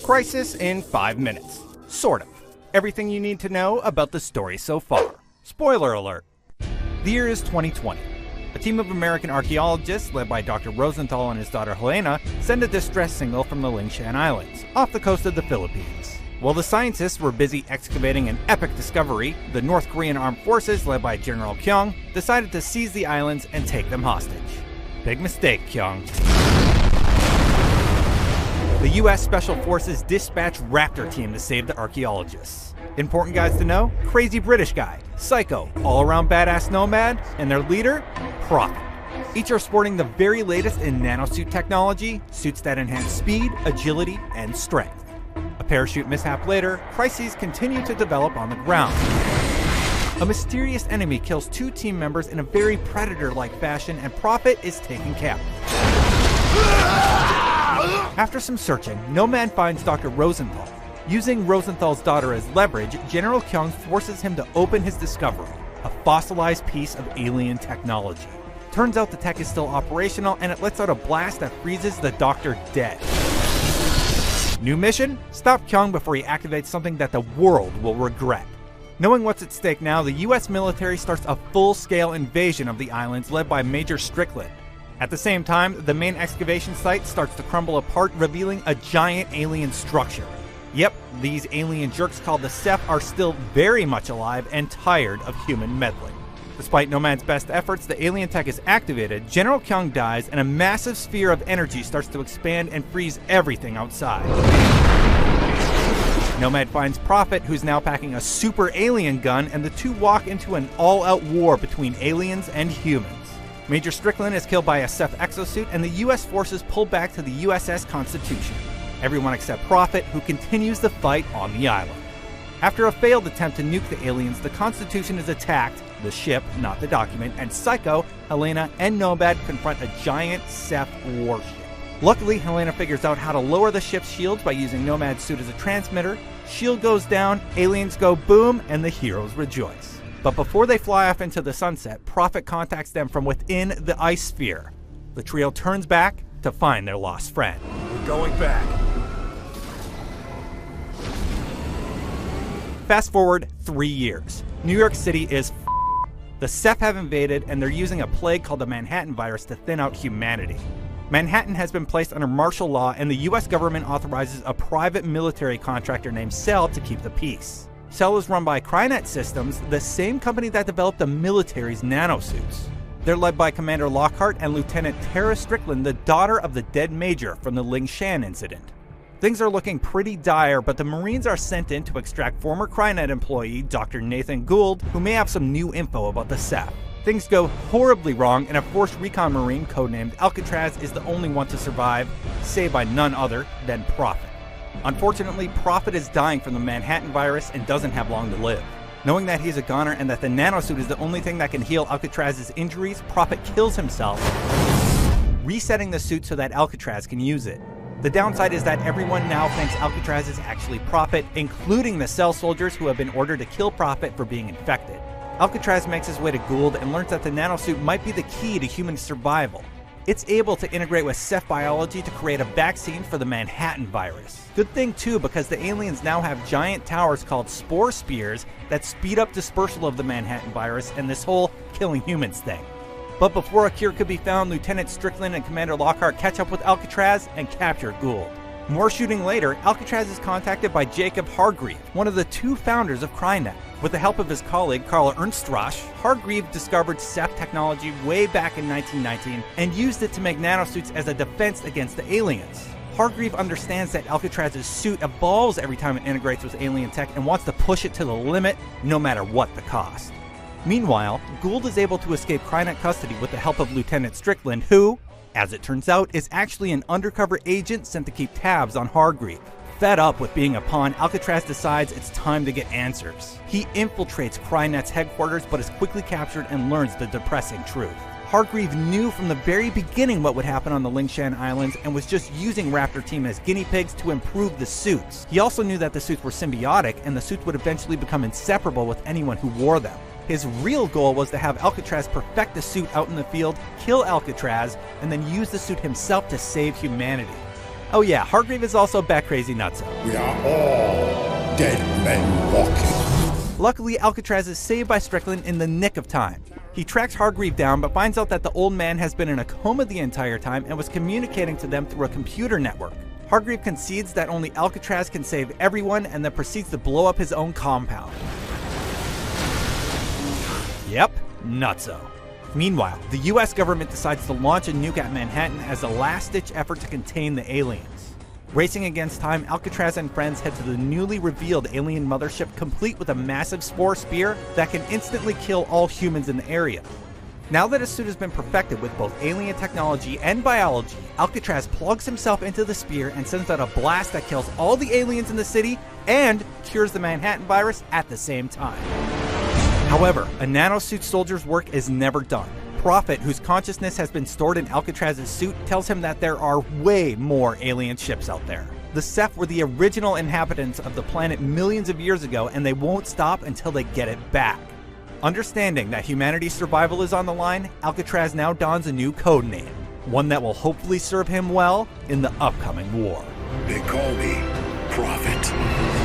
Crisis in 5 minutes. Sort of. Everything you need to know about the story so far. Spoiler alert. The year is 2020. A team of American archaeologists, led by Dr. Rosenthal and his daughter Helena, send a distress signal from the Lingshan Islands, off the coast of the Philippines. While the scientists were busy excavating an epic discovery, the North Korean armed forces, led by General Kyung, decided to seize the islands and take them hostage. Big mistake, Kyung. The US Special Forces dispatched Raptor team to save the archaeologists. Important guys to know: crazy British guy, psycho, all-around badass nomad, and their leader, Prophet. Each are sporting the very latest in nanosuit technology, suits that enhance speed, agility, and strength. A parachute mishap later, crises continue to develop on the ground. A mysterious enemy kills 2 team members in a very Predator-like fashion, and Prophet is taken captive. After some searching, Nomad finds Dr. Rosenthal. Using Rosenthal's daughter as leverage, General Kyung forces him to open his discovery, a fossilized piece of alien technology. Turns out the tech is still operational, and it lets out a blast that freezes the doctor dead. New mission? Stop Kyung before he activates something that the world will regret. Knowing what's at stake now, the US military starts a full-scale invasion of the islands led by Major Strickland. At the same time, the main excavation site starts to crumble apart, revealing a giant alien structure. Yep, these alien jerks called the Ceph are still very much alive and tired of human meddling. Despite Nomad's best efforts, the alien tech is activated, General Kyung dies, and a massive sphere of energy starts to expand and freeze everything outside. Nomad finds Prophet, who's now packing a super alien gun, and the two walk into an all-out war between aliens and humans. Major Strickland is killed by a Ceph exosuit, and the US forces pull back to the USS Constitution. Everyone except Prophet, who continues the fight on the island. After a failed attempt to nuke the aliens, the Constitution is attacked, the ship, not the document, and Psycho, Helena, and Nomad confront a giant Ceph warship. Luckily, Helena figures out how to lower the ship's shields by using Nomad's suit as a transmitter. Shield goes down, aliens go boom, and the heroes rejoice. But before they fly off into the sunset, Prophet contacts them from within the ice sphere. The trio turns back to find their lost friend. We're going back. Fast forward 3 years. New York City is The Ceph have invaded, and they're using a plague called the Manhattan virus to thin out humanity. Manhattan has been placed under martial law, and the US government authorizes a private military contractor named Cell to keep the peace. Cell is run by Crynet Systems, the same company that developed the military's nanosuits. They're led by Commander Lockhart and Lieutenant Tara Strickland, the daughter of the dead Major from the Lingshan incident. Things are looking pretty dire, but the Marines are sent in to extract former Crynet employee Dr. Nathan Gould, who may have some new info about the Ceph. Things go horribly wrong, and a forced recon Marine codenamed Alcatraz is the only one to survive, saved by none other than Prophet. Unfortunately, Prophet is dying from the Manhattan virus and doesn't have long to live. Knowing that he's a goner and that the nanosuit is the only thing that can heal Alcatraz's injuries, Prophet kills himself, resetting the suit so that Alcatraz can use it. The downside is that everyone now thinks Alcatraz is actually Prophet, including the Cell soldiers who have been ordered to kill Prophet for being infected. Alcatraz makes his way to Gould and learns that the nanosuit might be the key to human survival. It's able to integrate with Ceph biology to create a vaccine for the Manhattan virus. Good thing too, because the aliens now have giant towers called spore spears that speed up dispersal of the Manhattan virus and this whole killing humans thing. But before a cure could be found, Lieutenant Strickland and Commander Lockhart catch up with Alcatraz and capture Gould. More shooting later, Alcatraz is contacted by Jacob Hargreave, one of the 2 founders of Crynet. With the help of his colleague Carl Ernstrasch, Hargreave discovered Ceph technology way back in 1919 and used it to make nanosuits as a defense against the aliens. Hargreave understands that Alcatraz's suit evolves every time it integrates with alien tech and wants to push it to the limit, no matter what the cost. Meanwhile, Gould is able to escape Crynet custody with the help of Lieutenant Strickland, who, as it turns out, is actually an undercover agent sent to keep tabs on Hargreave. Fed up with being a pawn, Alcatraz decides it's time to get answers. He infiltrates Crynet's headquarters but is quickly captured and learns the depressing truth. Hargreave knew from the very beginning what would happen on the Lingshan Islands and was just using Raptor team as guinea pigs to improve the suits. He also knew that the suits were symbiotic and the suits would eventually become inseparable with anyone who wore them. His real goal was to have Alcatraz perfect the suit out in the field, kill Alcatraz, and then use the suit himself to save humanity. Oh yeah, Hargreave is also bat-crazy nutso. We are all dead men walking. Luckily, Alcatraz is saved by Strickland in the nick of time. He tracks Hargreave down but finds out that the old man has been in a coma the entire time and was communicating to them through a computer network. Hargreave concedes that only Alcatraz can save everyone and then proceeds to blow up his own compound. Yep, nutso. Meanwhile, the US government decides to launch a nuke at Manhattan as a last-ditch effort to contain the aliens. Racing against time, Alcatraz and friends head to the newly revealed alien mothership, complete with a massive spore spear that can instantly kill all humans in the area. Now that his suit has been perfected with both alien technology and biology, Alcatraz plugs himself into the spear and sends out a blast that kills all the aliens in the city and cures the Manhattan virus at the same time. However, a nanosuit soldier's work is never done. Prophet, whose consciousness has been stored in Alcatraz's suit, tells him that there are way more alien ships out there. The Ceph were the original inhabitants of the planet millions of years ago, and they won't stop until they get it back. Understanding that humanity's survival is on the line, Alcatraz now dons a new code name, one that will hopefully serve him well in the upcoming war. They call me Prophet.